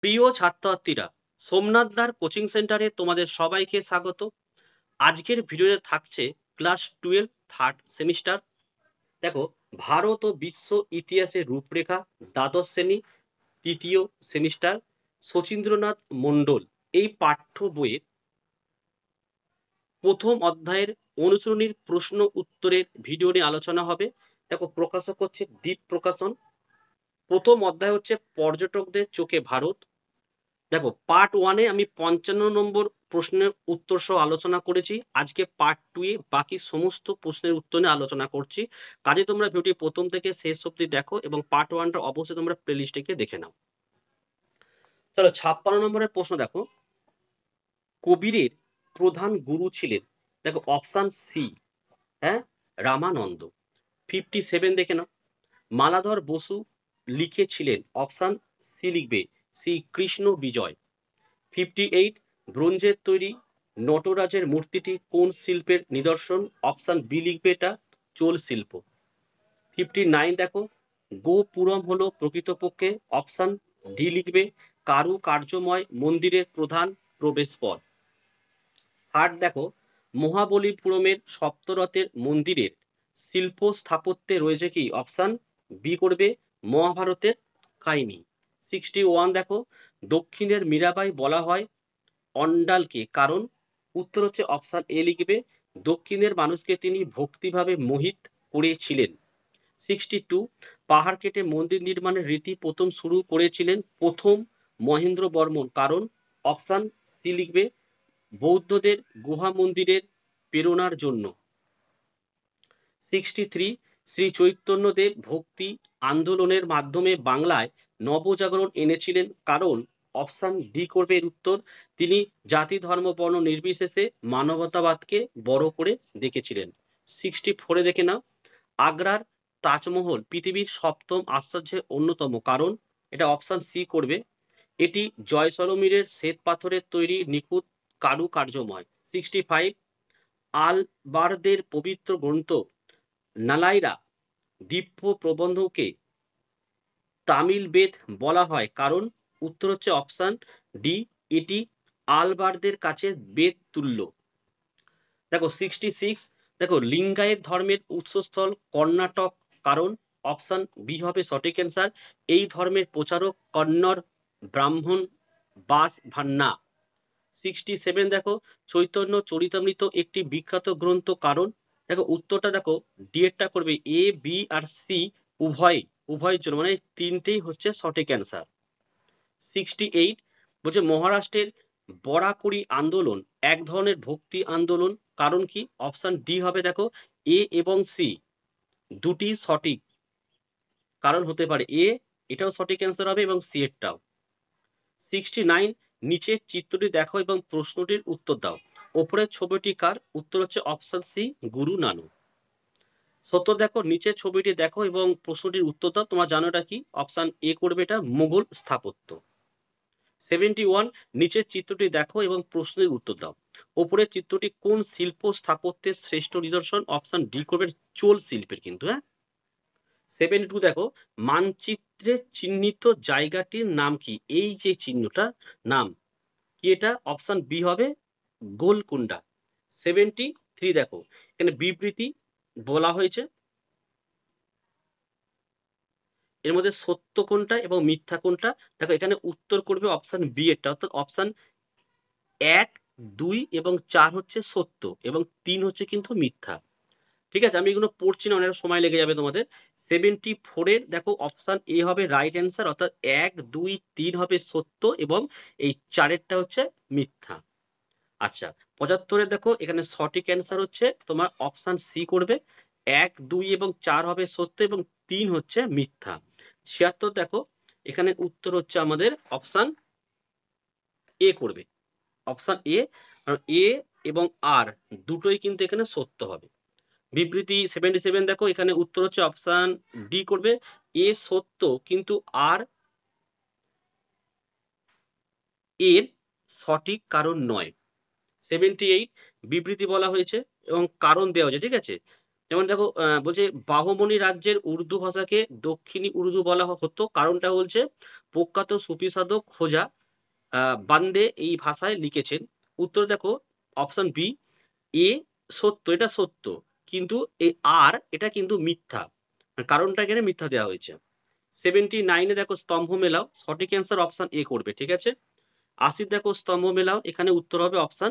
প্রিয় ছাত্রছাত্রীরা, সোমনাথ দার কোচিং সেন্টারে তোমাদের সবাইকে স্বাগত। আজকের ভিডিওতে থাকছে ক্লাস 12 থার্ড সেমিস্টার। দেখো, ভারত ও বিশ্ব ইতিহাসের রূপরেখা, দ্বাদশ শ্রেণী, তৃতীয় সেমিস্টার, শচীন্দ্রনাথ মণ্ডল। এই পাঠ্য বইয়ের প্রথম অধ্যায়ের অনুশীলনীর প্রশ্ন উত্তরের ভিডিও নিয়ে আলোচনা হবে। দেখো, প্রকাশক হচ্ছে দ্বীপ প্রকাশন। প্রথম অধ্যায় হচ্ছে পর্যটকদের চোখে ভারত। দেখো, পার্ট 1-এ আমি 55 নম্বর প্রশ্নের উত্তর সহ আলোচনা করেছি। আজকে পার্ট 2-এ বাকি সমস্ত প্রশ্নের উত্তর নিয়ে আলোচনা করছি। কাজে তোমরা ভিডিওটি প্রথম থেকে শেষ অবধি দেখো এবং পার্ট 1টা অবশ্যই তোমরা প্লেলিস্টে গিয়ে দেখে নাও। চলো, 56 নম্বরের প্রশ্ন দেখো, কবিরের প্রধান গুরু ছিলেন। দেখো, অপশন সি, হ্যাঁ, রামানন্দ। 57 দেখে নাও, মালাধর বসু লিখেছিলেন। অপশন সি লিখবে, শ্রী কৃষ্ণ বিজয়। 58, ব্রোঞ্জের তৈরি নটরাজের মূর্তিটি কোন শিল্পের নিদর্শন? অপশন বি লিখবে, এটা চোল শিল্প। 59 দেখো, গোপুরম হলো প্রকৃতপক্ষে। অপশন ডি লিখবে, কারুকার্যময় মন্দিরের প্রধান প্রবেশপথ। 60 দেখো, মহাবলীপুরমের সপ্তরথের মন্দিরের শিল্প স্থাপত্যে রয়েছে কি? অপশন বি করবে, মহাভারতের কাহিনী। 61 দেখো, দক্ষিণের মীরাবাই বলা হয় অন্ডালকে, কারণ? উত্তর হচ্ছে অপশন এ লিখবে, দক্ষিণের মানুষকে তিনি ভক্তিভাবে মোহিত করেছিলেন। 62, পাহাড় কেটে মন্দির নির্মাণের রীতি প্রথম শুরু করেছিলেন প্রথম মহেন্দ্র বর্মন, কারণ? অপশন সি লিখবে, বৌদ্ধদের গুহা মন্দিরের প্রেরণার জন্য। 63, শ্রী চৈতন্যদেব ভক্তি আন্দোলনের মাধ্যমে বাংলায় নবজাগরণ এনেছিলেন, কারণ? অপশন ডি করবে এর উত্তর, তিনি জাতি ধর্ম বর্ণ নির্বিশেষে মানবতাবাদকে বড় করে দেখেছিলেন। 64-এ দেখে নাও, আগ্রার তাজমহল পৃথিবীর সপ্তম আশ্চর্যের অন্যতম, কারণ? এটা অপশন সি করবে, এটি জয়সলমীরের শ্বেত পাথরের তৈরি নিখুঁত কারুকার্যময়। 65, আলবারদের পবিত্র গ্রন্থ নালাইরা দিব্য প্রবন্ধকে তামিল বেদ বলা হয়, কারণ? উত্তর হচ্ছে অপশন ডি, এটি আলবারদের কাছে বেদ তুল্য। দেখো, 66 দেখো, লিঙ্গায়েত ধর্মের উৎসস্থল কর্ণাটক, কারণ? অপশন বি হবে সঠিক অ্যান্সার, এই ধর্মের প্রচারক কন্নড় ব্রাহ্মণ বাস ভান্না। 67 দেখো, চৈতন্য চরিতামৃত একটি বিখ্যাত গ্রন্থ, কারণ? দেখো, উত্তরটা দেখো, ডি এরটা করবে, এ বি আর সি উভয়ের জন্য, মানে তিনটেই হচ্ছে সঠিক অ্যান্সার। 68 বলছে, মহারাষ্ট্রের বরাকরি আন্দোলন এক ধরনের ভক্তি আন্দোলন, কারণ কি? অপশন ডি হবে, দেখো, এ এবং সি দুটি সঠিক কারণ হতে পারে, এ এটাও সঠিক অ্যান্সার হবে এবং সি এরটাও। 69, নিচের চিত্রটি দেখো এবং প্রশ্নটির উত্তর দাও। ওপরের ছবিটি কার? উত্তর হচ্ছে অপশন সি, গুরু নানক। 70 দেখো, নিচের ছবিটি দেখো এবং প্রশ্নটির উত্তর দাও। তোমরা জানো এটা কি? অপশন এ করবে, এটা মুঘল স্থাপত্য। 71, নিচের চিত্রটি দেখো এবং প্রশ্নের উত্তর দাও। ওপরের চিত্রটি কোন শিল্প স্থাপত্যের শ্রেষ্ঠ নিদর্শন? অপশন ডি করবে, চোল শিল্পের কিন্তু, হ্যাঁ। 72 দেখো, মানচিত্রে চিহ্নিত জায়গাটির নাম কি? এই যে চিহ্নটা নাম কি এটা? অপশন বি হবে, গোলকুন্ডা। 73 দেখো, এখানে বিবৃতি বলা হয়েছে, এর মধ্যে সত্য কোনটা এবং মিথ্যা কোনটা? দেখো, এখানে উত্তর করবে অপশন বি এরটা, অর্থাৎ অপশন 1, 2 এবং 4 হচ্ছে সত্য এবং 3 হচ্ছে কিন্তু মিথ্যা। ঠিক আছে, আমি এগুলো পড়ছি না, অনেক সময় লেগে যাবে তোমাদের। 74-এর দেখো, অপশন এ হবে রাইট অ্যান্সার, অর্থাৎ 1, 2, 3 হবে সত্য এবং এই 4এরটা হচ্ছে মিথ্যা। আচ্ছা, 75-এর দেখো, এখানে সঠিক অ্যান্সার হচ্ছে তোমার অপশন সি করবে, 1, 2 এবং 4 হবে সত্য এবং 3 হচ্ছে মিথ্যা। 76 দেখো, এখানে উত্তর হচ্ছে আমাদের অপশন এ করবে, অপশন এ, এ এবং আর দুটোই কিন্তু এখানে সত্য হবে। বিবৃতি 77 দেখো, এখানে উত্তর হচ্ছে অপশন ডি করবে, এ সত্য কিন্তু আর এর সঠিক কারণ নয়। 78, বিবৃতি বলা হয়েছে এবং কারণ দেওয়া হয়েছে, ঠিক আছে। যেমন দেখো বলছে বাহমনি রাজ্যের উর্দু ভাষাকে দক্ষিণী উর্দু বলা হতো, কারণটা বলছে প্রখ্যাত সুফি সাধক খোজা বান্দে এই ভাষায় লিখেছেন। উত্তর দেখো অপশন বি, এ সত্য, এটা সত্য, কিন্তু এই আর এটা কিন্তু মিথ্যা, কারণটা এখানে মিথ্যা দেওয়া হয়েছে। 79-এ দেখো স্তম্ভ মেলাও, সঠিক অ্যান্সার অপশন এ করবে, ঠিক আছে। 80 দেখো স্তম্ভ মেলাও, এখানে উত্তর হবে অপশন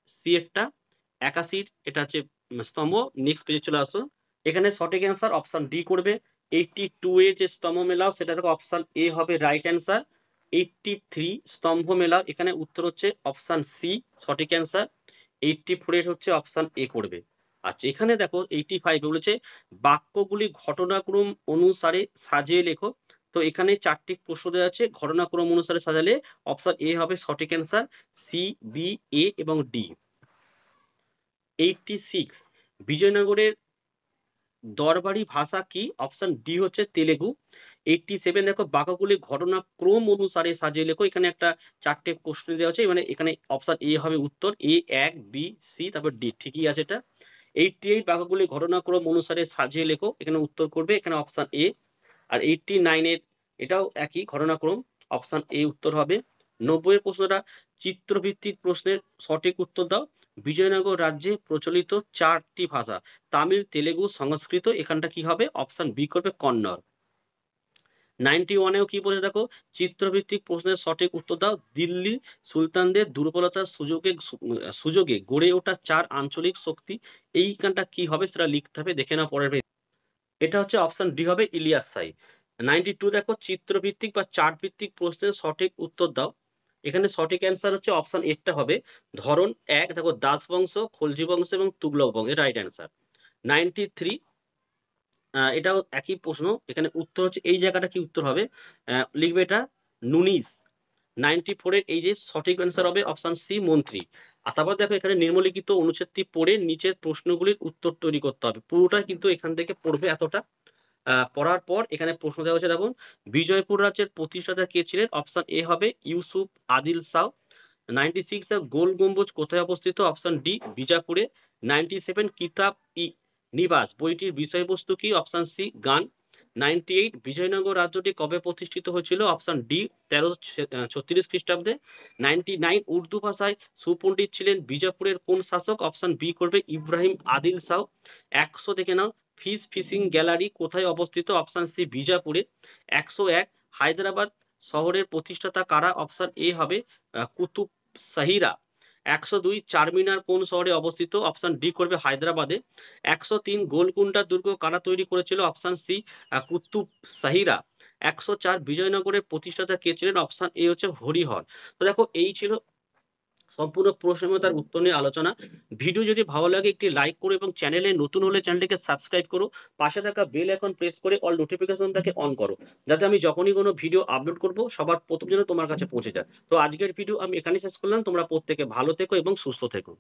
সি একটা। 81 এটা হচ্ছে স্তম্ভ। নেক্সট পেজে চলে আসো, এখানে সঠিক অ্যান্সার অপশন ডি করবে। 82 এর যে স্তম্ভ মেলাও সেটা দেখো অপশন এ হবে রাইট অ্যান্সার। 83 স্তম্ভ মেলাও, এখানে উত্তর হচ্ছে অপশন সি সঠিক অ্যান্সার। 84 এর হচ্ছে অপশন এ করবে। আচ্ছা এখানে দেখো 85 বলেছে বাক্যগুলি ঘটনাক্রম অনুসারে সাজিয়ে লেখো। তো এখানে 4টি প্রশ্ন দেওয়া আছে, ঘটনাক্রম অনুসারে সাজালে অপশন এ হবে সঠিক অ্যান্সার, সি, বি, এ এবং ডি। 86 বিজয়নগরের দরবারি ভাষা কি? অপশন ডি হচ্ছে তেলেগু। 87 দেখো বাক্যগুলি ঘটনাক্রম অনুসারে সাজিয়ে লেখো, এখানে একটা 4টে প্রশ্ন দেওয়া আছে, মানে এখানে অপশন এ হবে উত্তর, এ 1 বি সি তারপর ডি, ঠিকই আছে এটা। 88 বাক্যগুলি ঘটনাক্রম অনুসারে সাজিয়ে লেখো, এখানে উত্তর করবে এখানে অপশন এ। আর 89-এর এটাও একই ঘটনাক্রম, অপশন এ উত্তর হবে। 90 এর প্রশ্নটা চিত্রভিত্তিক প্রশ্নের সঠিক উত্তর দাও। বিজয়নগর রাজ্যে প্রচলিত 4টি ভাষা তামিল, তেলেগু, সংস্কৃত, এখানটা কি হবে? অপশন বি করবে কন্নড়। 91-এও কি বলেছে দেখো, চিত্রভিত্তিক প্রশ্নের সঠিক উত্তর দাও। দিল্লি সুলতানদের দুর্বলতার সুযোগে গড়ে ওঠা 4 আঞ্চলিক শক্তি, এইখানটা কি হবে সেটা লিখতে হবে, দেখে নাও পরের page। এটা হচ্ছে অপশন ডি হবে ইলিয়াস শাহী। 92 দেখো চিত্রভিত্তিক বা চার্ট ভিত্তিক প্রশ্নের সঠিক উত্তর দাও, এখানে সঠিক অ্যান্সার হচ্ছে অপশন একটা হবে। ধরন 1 দেখো দাস বংশ, খলজি বংশ এবং তুগলক বংশ, এটা রাইট অ্যান্সার। 93 এটাও একই প্রশ্ন, এখানে উত্তর হচ্ছে এই জায়গাটা কি উত্তর হবে, লিখবে এটা নুনিস। 94 এর এই যে সঠিক অ্যান্সার হবে অপশন সি মন্ত্রী। আর তারপর দেখো এখানে নিম্নলিখিত অনুচ্ছেদটি পড়ে নিচের প্রশ্নগুলির উত্তর তৈরি করতে হবে, পুরোটা কিন্তু এখান থেকে পড়বে এতটা। পড়ার পর এখানে প্রশ্ন দেওয়া হচ্ছে দেখুন, বিজয়পুর রাজ্যের প্রতিষ্ঠাতা কে ছিলেন? অপশন এ হবে ইউসুফ আদিল শাহ। 96 গোল গম্বুজ কোথায় অবস্থিত? Option D বিজাপুরে। 97 কিতাব ই নিবাস বইটির বিষয়বস্তু কি? অপশন সি গান। 98 বিজয়নগর রাজ্যটি কবে প্রতিষ্ঠিত হয়েছিল? অপশন ডি 1336 খ্রিস্টাব্দে। 99 উর্দু ভাষায় সুপণ্ডিত ছিলেন বিজাপুরের কোন শাসক? অপশন বি করবে ইব্রাহিম আদিল শাহ। 100 দেখে নাও, ফিশিং গ্যালারি কোথায় অবস্থিত? Option C বিজাপুরে। 101 হায়দ্রাবাদ শহরের প্রতিষ্ঠাতা কারা? অপশন এ হবে কুতুব শাহিরা। 102 চারমিনার কোন শহরে অবস্থিত? অপশন ডি করবে হায়দ্রাবাদে। 103 গোলকুন্ডা দুর্গ কারা তৈরি করেছিল? অপশন সি কুতুব শাহিরা। 104 বিজয়নগরের প্রতিষ্ঠাতা কে ছিলেন? অপশন এ হচ্ছে হরিহর। তো দেখো এই ছিল সম্পূর্ণ প্রশ্ন এবং তার উত্তর নিয়ে আলোচনা। ভিডিও যদি ভালো লাগে একটি লাইক করো এবং চ্যানেলে নতুন হলে চ্যানেলটিকে সাবস্ক্রাইব করো, পাশে থাকা বেল আইকন প্রেস করে অল নোটিফিকেশনটাকে অন করো, যাতে আমি যখনই কোনো ভিডিও আপলোড করব সবার প্রথম যেন তোমার কাছে পৌঁছে যায়। তো আজকের ভিডিও আমি এখানে শেষ করলাম, তোমরা প্রত্যেকে ভালো থেকো এবং সুস্থ থেকো।